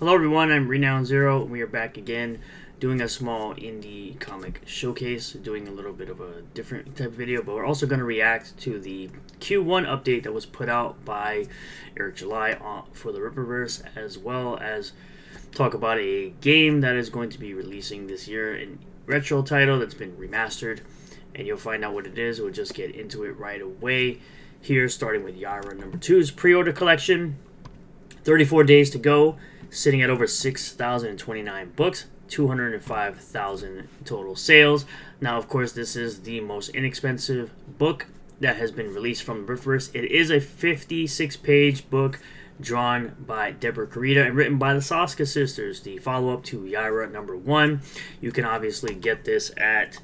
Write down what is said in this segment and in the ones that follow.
Hello everyone, I'm Renown Zero, and we are back again doing a small indie comic showcase, doing a little bit of a different type of video, but we're also going to react to the Q1 update that was put out by Eric July for the Rippaverse, as well as talk about a game that is going to be releasing this year, a retro title that's been remastered, and you'll find out what it is. We'll just get into it right away here, starting with Yaira number 2's pre-order collection. 34 days to go, sitting at over 6,029 books, 205,000 total sales. Now, of course, this is the most inexpensive book that has been released from the Rippaverse. It is a 56-page book drawn by Deborah Carita and written by the Soska sisters, the follow-up to Yaira number 1. You can obviously get this at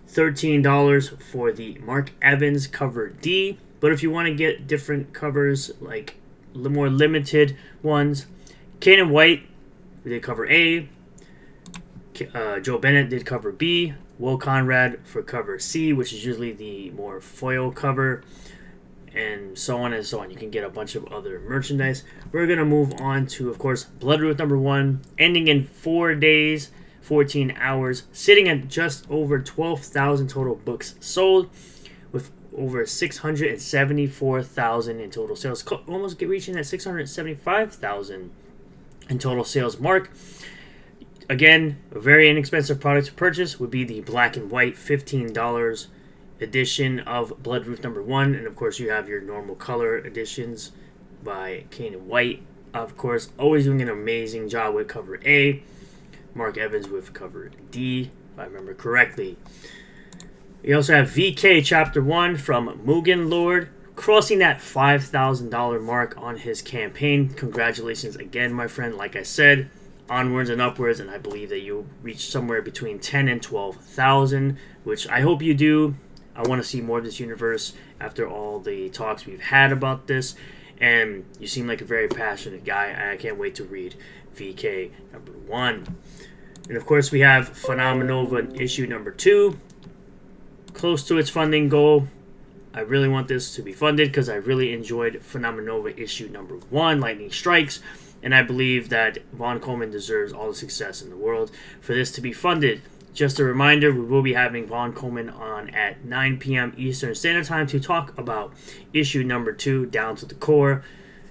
$13 for the Mark Evans cover D, but if you want to get different covers, like more limited ones, Kanan White did cover A, Joe Bennett did cover B, Will Conrad for cover C, which is usually the more foil cover, and so on and so on. You can get a bunch of other merchandise. We're going to move on to, of course, Bloodroot number 1, ending in 4 days, 14 hours, sitting at just over 12,000 total books sold, with over 674,000 in total sales, almost reaching that 675,000 in total sales mark. Again, a very inexpensive product to purchase would be the black and white $15 edition of Bloodroot number 1, and of course you have your normal color editions by Kanan White. Of course, always doing an amazing job with cover A. Mark Evans with cover D, if I remember correctly. We also have VK Chapter 1 from Mugen Lord, crossing that $5,000 mark on his campaign. Congratulations again, my friend. Like I said, onwards and upwards, and I believe that you'll reach somewhere between 10 and 12,000, which I hope you do. I want to see more of this universe after all the talks we've had about this, and you seem like a very passionate guy, and I can't wait to read VK number 1. And of course we have Phenomenova issue number 2, close to its funding goal. I really want this to be funded because I really enjoyed Phenomenova issue number 1, Lightning Strikes, and I believe that Von Coleman deserves all the success in the world for this to be funded. Just a reminder, we will be having Von Coleman on at 9 p.m. Eastern Standard Time to talk about issue number 2 down to the core,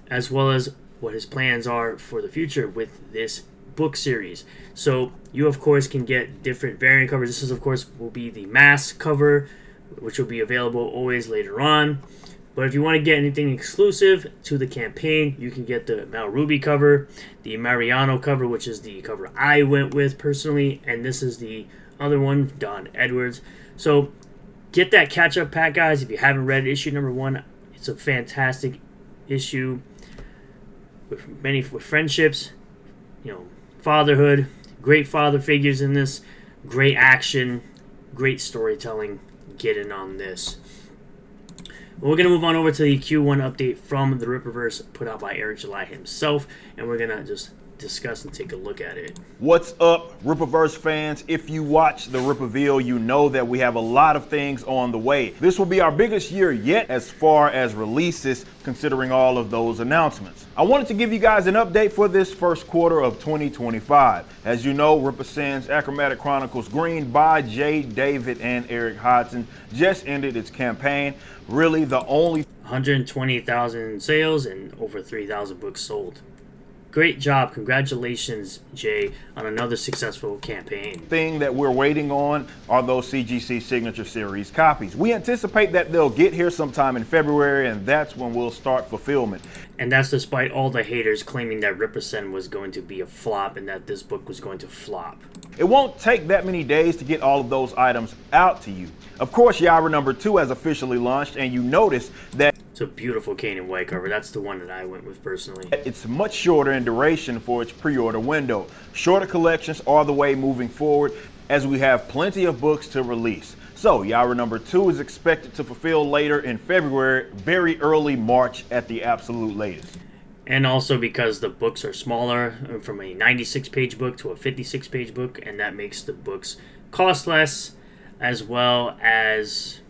as well as what his plans are for the future with this book series. So you, of course, can get different variant covers. This is, of course, will be the mass cover, which will be available always later on. But if you want to get anything exclusive to the campaign, you can get the Mal Ruby cover, the Mariano cover, which is the cover I went with personally, and this is the other one, Don Edwards. So get that catch-up pack, guys. If you haven't read issue number 1, it's a fantastic issue with friendships, fatherhood, great father figures in this, great action, great storytelling. Get in on this. We're going to move on over to the Q1 update from the Rippaverse put out by Eric July himself, and we're going to just discuss and take a look at it. What's up, Rippaverse fans? If you watch the Rippareveal, you know that we have a lot of things on the way. This will be our biggest year yet as far as releases, considering all of those announcements. I wanted to give you guys an update for this first quarter of 2025. As you know, Rippasen's Achromatic Chronicles Green by Jay David and Eric Hodson just ended its campaign. Really the only 120,000 sales and over 3,000 books sold. Great job. Congratulations, Jay, on another successful campaign. Thing that we're waiting on are those CGC Signature Series copies. We anticipate that they'll get here sometime in February, and that's when we'll start fulfillment. And that's despite all the haters claiming that Rippasen was going to be a flop and that this book was going to flop. It won't take that many days to get all of those items out to you. Of course, Yaira number 2 has officially launched, and you notice that it's a beautiful Kanan White cover. That's the one that I went with personally. It's much shorter in duration for its pre-order window. Shorter collections are the way moving forward, as we have plenty of books to release. So Yaira number 2 is expected to fulfill later in February, very early March at the absolute latest. And also because the books are smaller, from a 96-page book to a 56-page book, and that makes the books cost less, as well as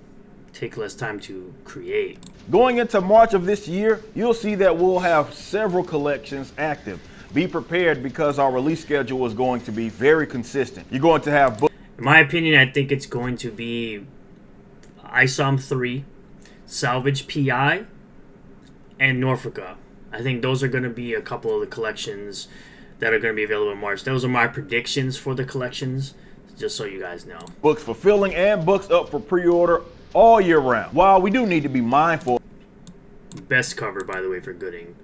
take less time to create. Going into March of this year, you'll see that we'll have several collections active. Be prepared because our release schedule is going to be very consistent. You're going to have in my opinion, I think it's going to be ISOM 3, Salvage PI, and Norfolka. I think those are going to be a couple of the collections that are going to be available in March. Those are my predictions for the collections, just so you guys know. Books fulfilling and books up for pre-order all year round. While we do need to be mindful. Best cover, by the way, for Gooding.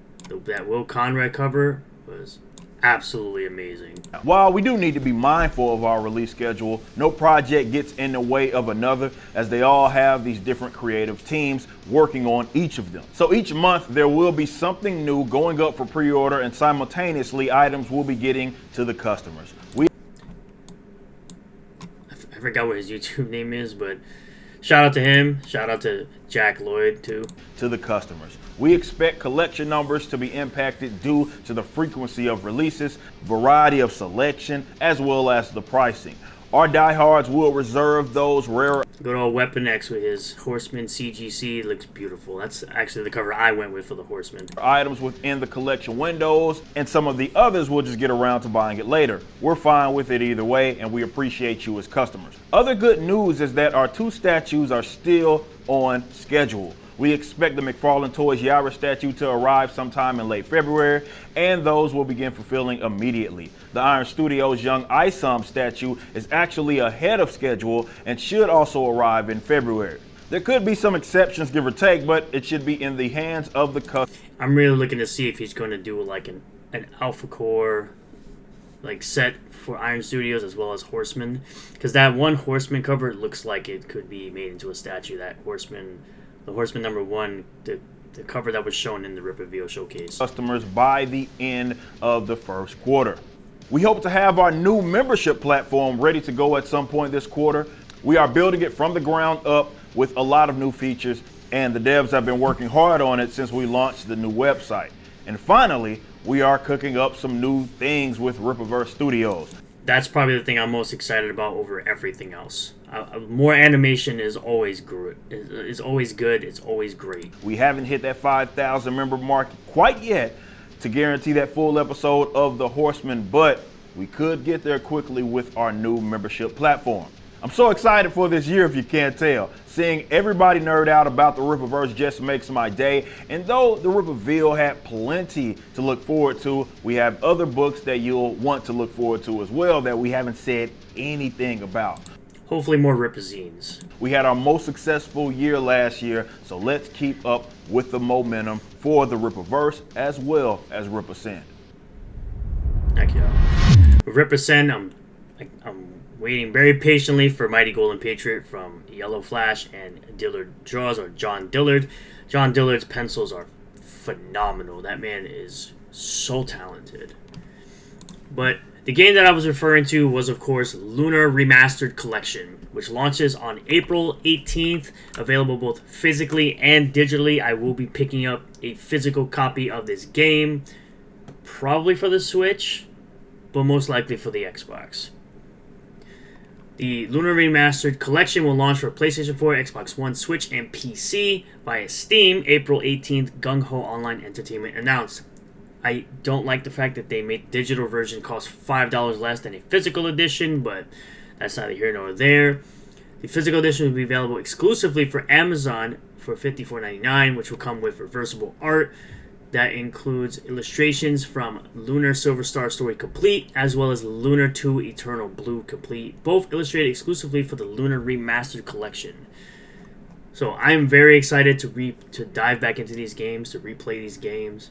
That Will Conrad cover was absolutely amazing. While we do need to be mindful of our release schedule, no project gets in the way of another, as they all have these different creative teams working on each of them. So each month there will be something new going up for pre-order, and simultaneously items will be getting to the customers. I forgot what his YouTube name is, but shout out to him. Shout out to Jack Lloyd too. To the customers. We expect collection numbers to be impacted due to the frequency of releases, variety of selection, as well as the pricing. Our diehards will reserve those rare. Good old Weapon X with his Horseman CGC looks beautiful. That's actually the cover I went with for the Horseman. Items within the collection windows, and some of the others will just get around to buying it later. We're fine with it either way, and we appreciate you as customers. Other good news is that our 2 statues are still on schedule. We expect the McFarlane Toys Yara statue to arrive sometime in late February, and those will begin fulfilling immediately. The Iron Studios Young ISOM statue is actually ahead of schedule and should also arrive in February. There could be some exceptions, give or take, but it should be in the hands of the customer. I'm really looking to see if he's going to do like an Alpha Core like set for Iron Studios as well as Horseman, because that one Horseman cover looks like it could be made into a statue. That Horseman, the Horseman #1, the cover that was shown in the Rippaverse showcase. Customers by the end of the first quarter. We hope to have our new membership platform ready to go at some point this quarter. We are building it from the ground up with a lot of new features, and the devs have been working hard on it since we launched the new website. And finally, we are cooking up some new things with Rippaverse Studios. That's probably the thing I'm most excited about over everything else. More animation is always good. It's always good. It's always great. We haven't hit that 5,000 member mark quite yet to guarantee that full episode of The Horseman, but we could get there quickly with our new membership platform. I'm so excited for this year, if you can't tell. Seeing everybody nerd out about the Rippaverse just makes my day. And though the Rippaverse had plenty to look forward to, we have other books that you'll want to look forward to as well that we haven't said anything about. Hopefully more Rippazines. We had our most successful year last year, so let's keep up with the momentum for the Rippaverse as well as Ripascend. Thank you. With Ripascend, I'm waiting very patiently for Mighty Golden Patriot from Yellow Flash and Dillard Draws, or John Dillard. John Dillard's pencils are phenomenal. That man is so talented. But the game that I was referring to was, of course, Lunar Remastered Collection, which launches on April 18th, available both physically and digitally. I will be picking up a physical copy of this game, probably for the Switch, but most likely for the Xbox. The Lunar Remastered Collection will launch for PlayStation 4, Xbox One, Switch, and PC via Steam April 18th, Gung Ho Online Entertainment announced. I don't like the fact that they made the digital version cost $5 less than a physical edition, but that's neither here nor there. The physical edition will be available exclusively for Amazon for $54.99, which will come with reversible art that includes illustrations from Lunar Silver Star Story Complete, as well as Lunar 2 Eternal Blue Complete, both illustrated exclusively for the Lunar Remastered Collection. So I'm very excited to dive back into these games, to replay these games.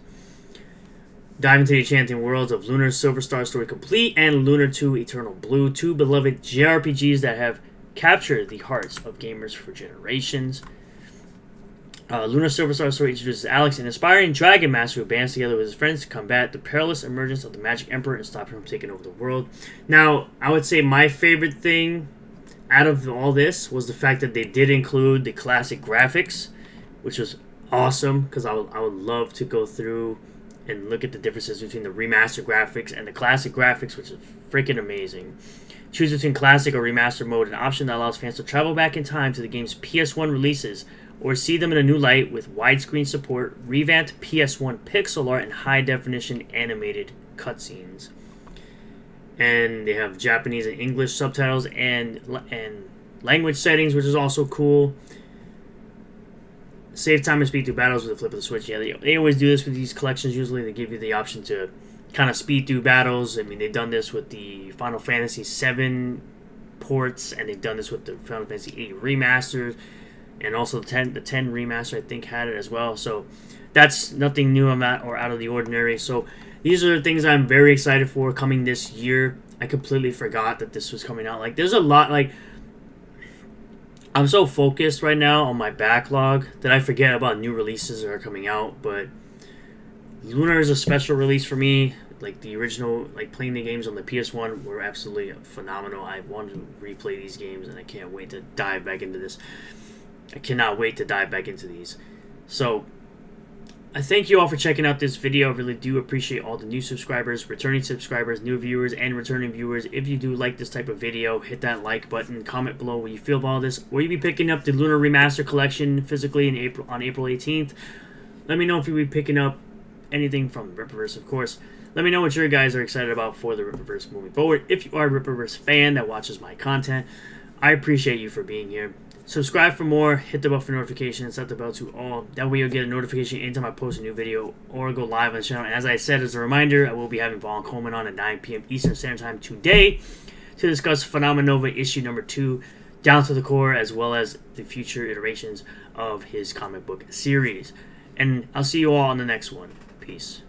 Dive into the enchanting worlds of Lunar Silver Star Story Complete and Lunar 2 Eternal Blue, two beloved JRPGs that have captured the hearts of gamers for generations. Lunar Silver Star Story introduces Alex, an aspiring dragon master who bands together with his friends to combat the perilous emergence of the Magic Emperor and stop him from taking over the world. Now, I would say my favorite thing out of all this was the fact that they did include the classic graphics, which was awesome, because I would love to go through and look at the differences between the remastered graphics and the classic graphics, which is freaking amazing. Choose between classic or remastered mode, an option that allows fans to travel back in time to the game's PS1 releases or see them in a new light with widescreen support, revamped PS1 pixel art, and high-definition animated cutscenes. And they have Japanese and English subtitles and language settings, which is also cool. Save time and speed through battles with a flip of the switch. Yeah, they always do this with these collections. Usually they give you the option to kind of speed through battles. I mean, they've done this with the Final Fantasy VII ports, and they've done this with the Final Fantasy VIII remasters, and also the 10 remaster, I think, had it as well. So that's nothing new on that or out of the ordinary. So these are the things I'm very excited for coming this year. I completely forgot that this was coming out. Like, there's a lot, like, I'm so focused right now on my backlog that I forget about new releases that are coming out. But Lunar is a special release for me. Like, the original, like, playing the games on the PS1 were absolutely phenomenal. I wanted to replay these games, and I can't wait to dive back into this. I cannot wait to dive back into these. So I thank you all for checking out this video. I really do appreciate all the new subscribers, returning subscribers, new viewers, and returning viewers. If you do like this type of video, hit that like button. Comment below what you feel about this. Will you be picking up the Lunar Remaster Collection physically on April 18th? Let me know if you'll be picking up anything from Rippaverse, of course. Let me know what you guys are excited about for the Rippaverse moving forward. If you are a Rippaverse fan that watches my content, I appreciate you for being here. Subscribe for more, hit the bell for notifications, set the bell to all. That way you'll get a notification anytime I post a new video or go live on the channel. And as I said, as a reminder, I will be having Vaughn Coleman on at 9 p.m. Eastern Standard Time today to discuss Phenomenova issue number 2, down to the core, as well as the future iterations of his comic book series. And I'll see you all on the next one. Peace.